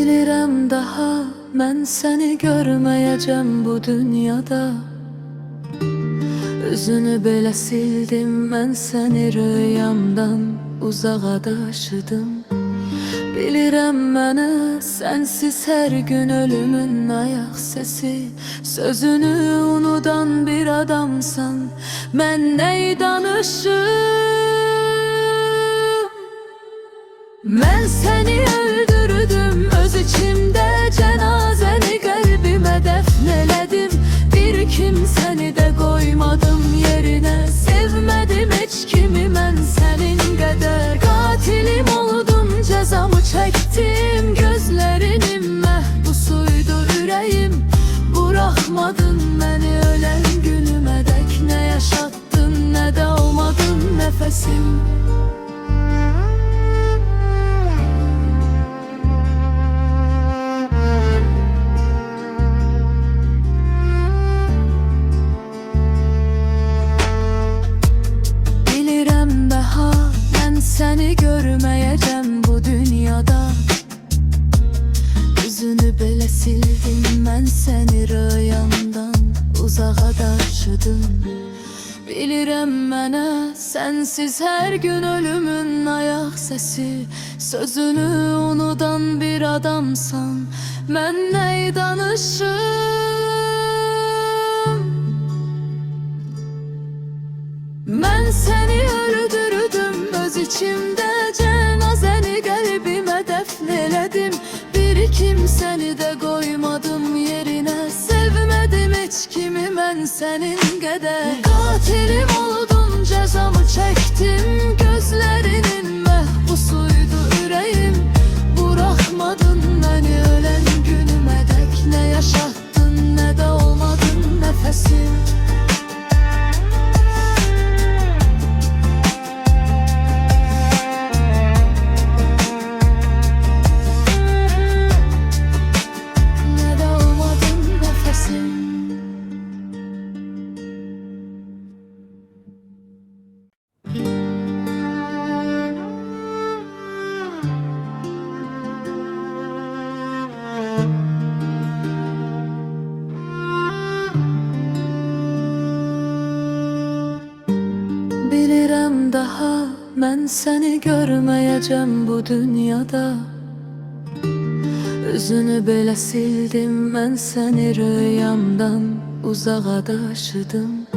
Bilirəm daha mən səni görməyəcəm bu dünyada. Üzünü belə sildim, mən səni rüyamdan uzağa daşıdım. Bilirəm mənə sənsiz hər gün ölümün ayaq səsi. Sözünü unudan bir adamsan, mən nə danışım? Mən səni öldürdüm, öz içimdə cənazəni qəlbimə dəfn elədim. Bir kimsəni də qoymadım yerinə, sevmədim heç kimi mən sənin qədər. Qatilim oldum, cəzamı çəkdim, gözlərinin məhbusuydu ürəyim. Buraxmadın məni ölən günümədək, nə yaşatdın, nə də olmadın nəfəsim. Səni görməyəcəm bu dünyada. Üzünü belə sildim, mən səni rüyamdan uzağa daşıdım. Bilirəm mənə sənsiz hər gün ölümün ayaq səsi. Sözünü unudan bir adamsan, mən nə danışım? Mən səni öldürdüm, öz içimdə cənazəni qəlbimə dəfn elədim. Bir kimsəni də qoymadım yerinə, sevmədim heç kimi mən sənin qədər. Qatilim oldum, cəzamı çəkdim, gözlərinin məhbusuydu ürəyim. Buraxmadın məni ölən günümədək, nə yaşatdın, nə də olmadın nəfəsim. Bilirəm daha mən səni görməyəcəm bu dünyada. Üzünü belə sildim, mən səni rüyamdan uzağa daşıdım.